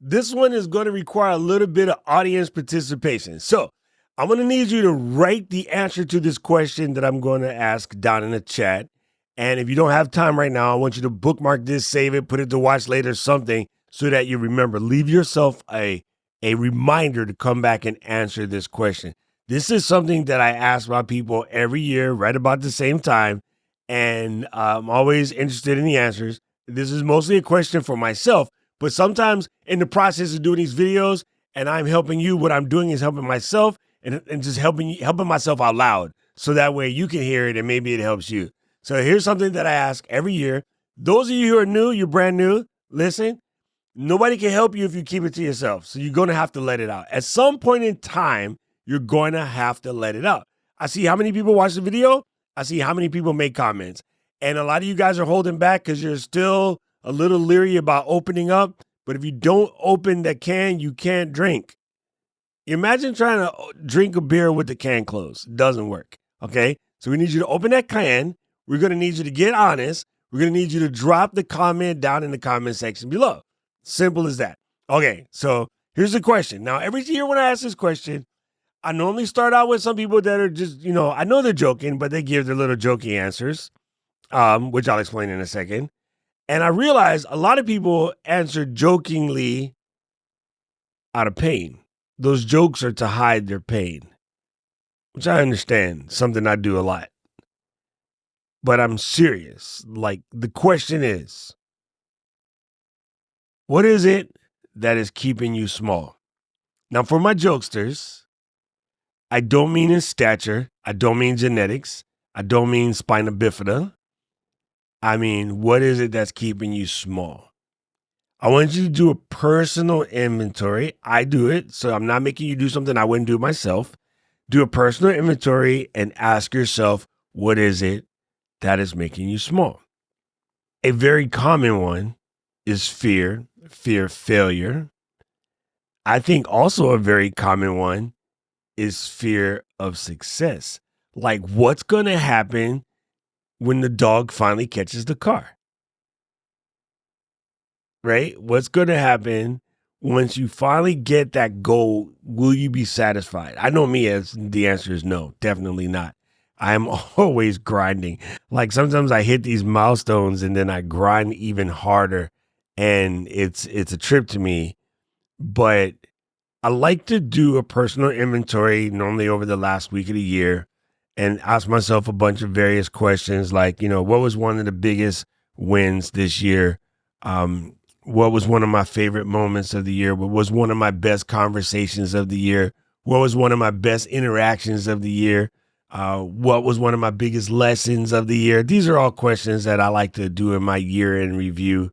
This one is going to require a little bit of audience participation. So I'm going to need you to write the answer to this question that I'm going to ask down in the chat. And if you don't have time right now, I want you to bookmark this, save it, put it to watch later, something so that you remember. Leave yourself a reminder to come back and answer this question. This is something that I ask my people every year, right about the same time. And I'm always interested in the answers. This is mostly a question for myself, but sometimes in the process of doing these videos and I'm helping you, what I'm doing is helping myself and just helping myself out loud. So that way you can hear it and maybe it helps you. So here's something that I ask every year. Those of you who are new, you're brand new, listen, nobody can help you if you keep it to yourself. So you're going to have to let it out. At some point in time, you're going to have to let it out. I see how many people watch the video. I see how many people make comments. And a lot of you guys are holding back because you're still a little leery about opening up. But if you don't open the can, you can't drink. Imagine trying to drink a beer with the can closed. It doesn't work. Okay? So we need you to open that can. We're going to need you to get honest. We're going to need you to drop the comment down in the comment section below. Simple as that. Okay, so here's the question. Now, every year when I ask this question, I normally start out with some people that are just, I know they're joking, but they give their little jokey answers, which I'll explain in a second. And I realize a lot of people answer jokingly out of pain. Those jokes are to hide their pain, which I understand, something I do a lot. But I'm serious. Like, the question is, what is it that is keeping you small? Now, for my jokesters, I don't mean in stature. I don't mean genetics. I don't mean spina bifida. I mean, what is it that's keeping you small? I want you to do a personal inventory. I do it, so I'm not making you do something I wouldn't do myself. Do a personal inventory and ask yourself, what is it that is making you small? A very common one is fear of failure. I think also a very common one is fear of success. Like, what's going to happen when the dog finally catches the car? Right? What's going to happen once you finally get that goal? Will you be satisfied? I know me, as the answer is no, definitely not. I'm always grinding. Like, sometimes I hit these milestones and then I grind even harder, and it's a trip to me. But I like to do a personal inventory normally over the last week of the year and ask myself a bunch of various questions like, what was one of the biggest wins this year? What was one of my favorite moments of the year? What was one of my best conversations of the year? What was one of my best interactions of the year? What was one of my biggest lessons of the year? These are all questions that I like to do in my year in review.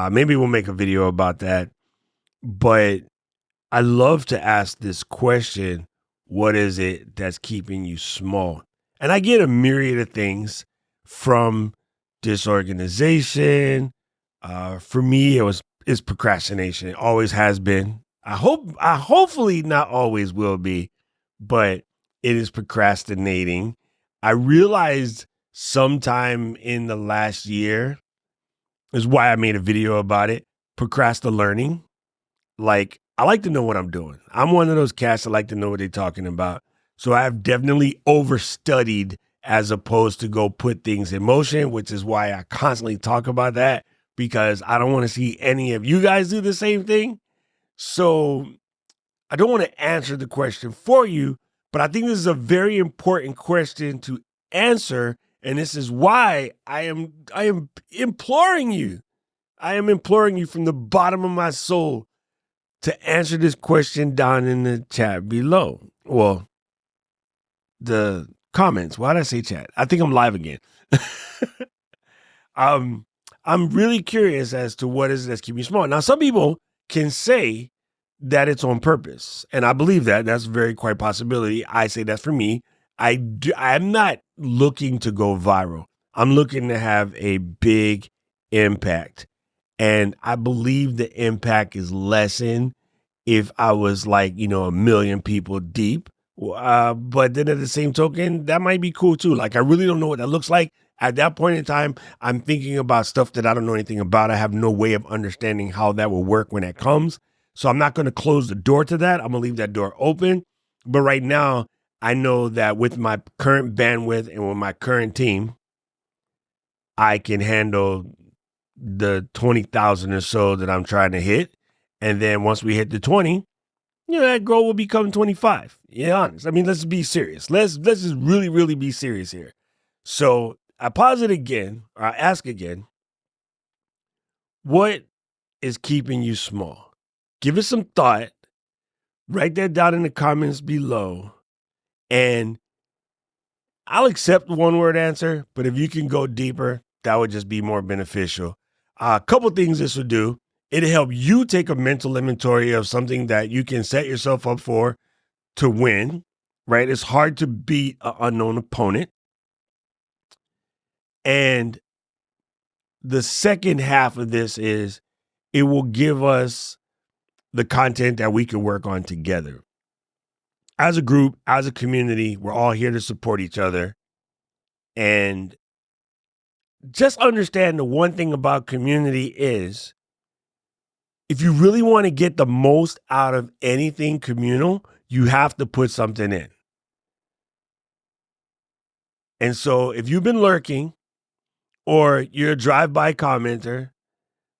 Maybe we'll make a video about that. But I love to ask this question, what is it that's keeping you small? And I get a myriad of things from disorganization. For me, it's procrastination. It always has been. Hopefully not always will be, but it is procrastinating. I realized sometime in the last year is why I made a video about it. Procrastinating. Like, I like to know what I'm doing. I'm one of those cats that like to know what they're talking about. So I've definitely overstudied as opposed to go put things in motion, which is why I constantly talk about that, because I don't want to see any of you guys do the same thing. So I don't want to answer the question for you, but I think this is a very important question to answer. And this is why I am imploring you. I am imploring you from the bottom of my soul to answer this question down in the chat below. Well, the comments. Why did I say chat? I think I'm live again. I'm really curious as to what is it that's keeping you small. Now, some people can say that it's on purpose, and I believe that. That's very quite possibility. I say that's for me. I'm not looking to go viral. I'm looking to have a big impact. And I believe the impact is lessened if I was like, a million people deep. But then at the same token, that might be cool too. Like, I really don't know what that looks like. At that point in time, I'm thinking about stuff that I don't know anything about. I have no way of understanding how that will work when it comes. So I'm not going to close the door to that. I'm going to leave that door open. But right now, I know that with my current bandwidth and with my current team, I can handle the 20,000 or so that I'm trying to hit. And then once we hit the 20, that goal will become 25. Yeah, honest. I mean, let's be serious. Let's just really, really be serious here. So I pause it again, or I ask again, what is keeping you small? Give it some thought. Write that down in the comments below. And I'll accept one word answer, but if you can go deeper, that would just be more beneficial. A couple things this would do. It'll help you take a mental inventory of something that you can set yourself up for to win, right? It's hard to beat an unknown opponent. And the second half of this is it will give us the content that we can work on together. As a group, as a community, we're all here to support each other. And just understand the one thing about community is if you really want to get the most out of anything communal, you have to put something in. And so if you've been lurking or you're a drive-by commenter,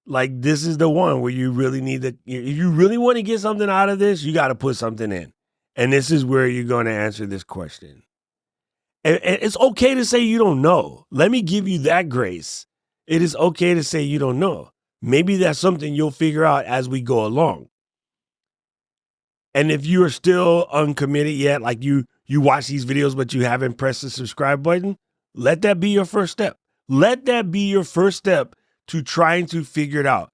like this is the one where you really need to, if you really want to get something out of this, you got to put something in. And this is where you're going to answer this question. And it's okay to say you don't know. Let me give you that grace. It is okay to say you don't know. Maybe that's something you'll figure out as we go along. And if you are still uncommitted yet, like you watch these videos, but you haven't pressed the subscribe button, let that be your first step. Let that be your first step to trying to figure it out.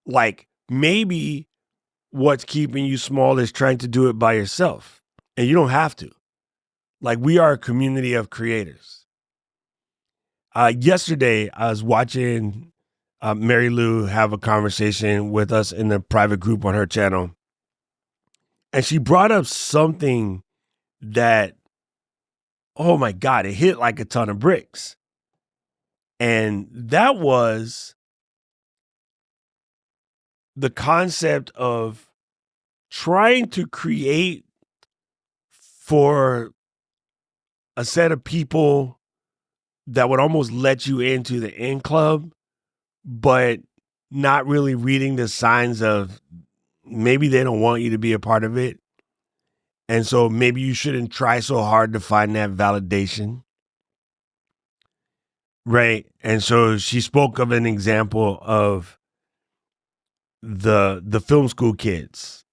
Like maybe what's keeping you small is trying to do it by yourself. And you don't have to. Like we are a community of creators. Yesterday, I was watching Mary Lou have a conversation with us in the private group on her channel. And she brought up something that, oh my God, it hit like a ton of bricks. And that was the concept of trying to create for a set of people that would almost let you into the in club, but not really reading the signs of maybe they don't want you to be a part of it. And so maybe you shouldn't try so hard to find that validation. Right. And so she spoke of an example of the film school kids.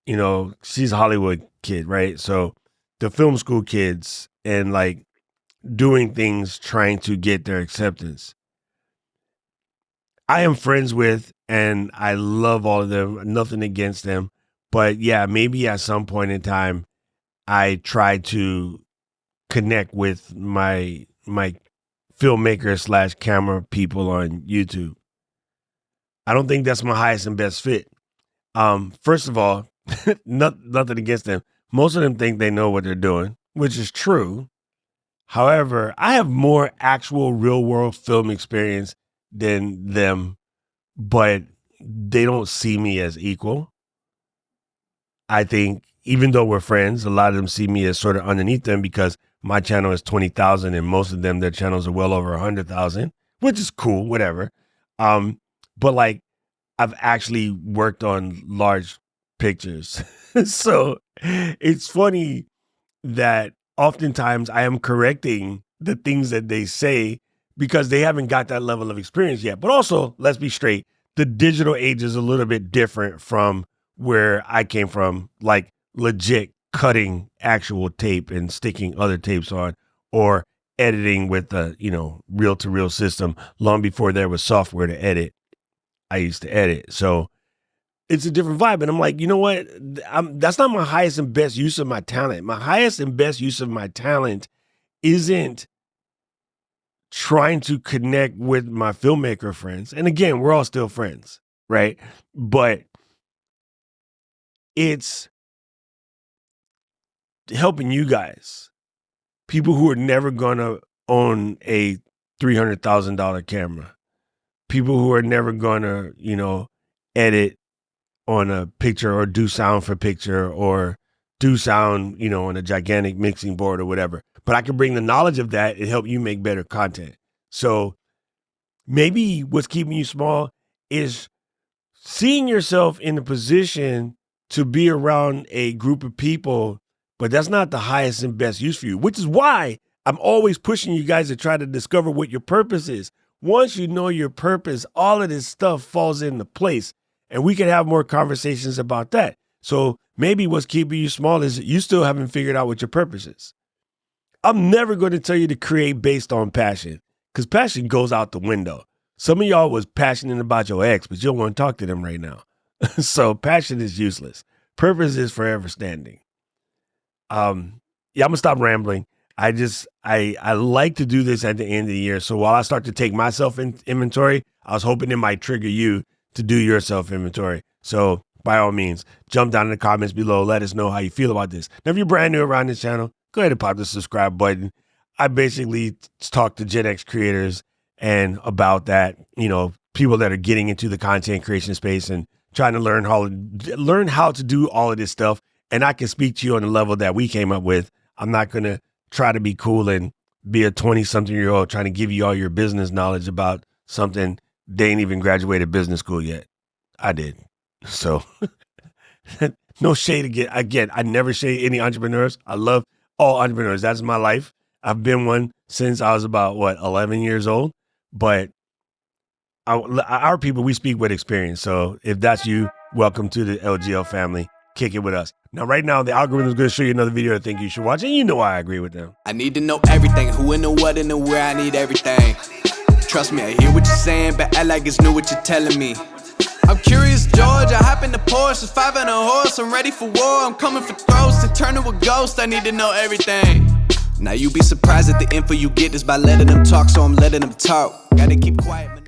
She's a Hollywood kid, right? So the film school kids and like doing things trying to get their acceptance. I am friends with and I love all of them, nothing against them. But yeah, maybe at some point in time, I try to connect with my filmmaker / camera people on YouTube. I don't think that's my highest and best fit. First of all, nothing against them. Most of them think they know what they're doing, which is true. However, I have more actual real world film experience than them, but they don't see me as equal. I think even though we're friends, a lot of them see me as sort of underneath them because my channel is 20,000 and most of them, their channels are well over 100,000, which is cool, whatever. But like I've actually worked on large pictures. So it's funny that oftentimes I am correcting the things that they say because they haven't got that level of experience yet. But also, let's be straight, the digital age is a little bit different from where I came from, like legit cutting actual tape and sticking other tapes on or editing with the, reel-to-reel system. Long before there was software to edit, I used to edit. So it's a different vibe. And I'm like, you know what? That's not my highest and best use of my talent. My highest and best use of my talent isn't trying to connect with my filmmaker friends. And again, we're all still friends, right? But it's helping you guys, people who are never going to own a $300,000 camera, people who are never going to, edit on a picture or do sound for picture or do sound, on a gigantic mixing board or whatever. But I can bring the knowledge of that and help you make better content. So maybe what's keeping you small is seeing yourself in a position to be around a group of people, but that's not the highest and best use for you, which is why I'm always pushing you guys to try to discover what your purpose is. Once you know your purpose, all of this stuff falls into place, and we can have more conversations about that. So maybe what's keeping you small is you still haven't figured out what your purpose is. I'm never going to tell you to create based on passion, because passion goes out the window. Some of y'all was passionate about your ex, but you don't want to talk to them right now. So passion is useless. Purpose is forever standing. I'm gonna stop rambling. I like to do this at the end of the year. So while I start to take my self-inventory, I was hoping it might trigger you to do your self-inventory. So by all means, jump down in the comments below. Let us know how you feel about this. Now, if you're brand new around this channel, go ahead and pop the subscribe button. I basically talk to Gen X creators and about that, people that are getting into the content creation space and trying to learn how to do all of this stuff. And I can speak to you on the level that we came up with. I'm not going to try to be cool and be a 20-something-year-old trying to give you all your business knowledge about something they ain't even graduated business school yet. I did. So no shade again. I never shade any entrepreneurs. I love all entrepreneurs. That's my life. I've been one since I was about 11 years old, but our people, we speak with experience. So if that's you, welcome to the LGL family. Kick it with us. Now, right now, the algorithm is going to show you another video I think you should watch, and you know why I agree with them. I need to know everything, who and the what and the where, I need everything. Trust me, I hear what you're saying, but act like it's new what you're telling me. I'm curious, George, I hop in the Porsche, 5 and a horse, I'm ready for war, I'm coming for throats, to turn to a ghost, I need to know everything. Now you be surprised at the info you get is by letting them talk, so I'm letting them talk. Gotta keep quiet.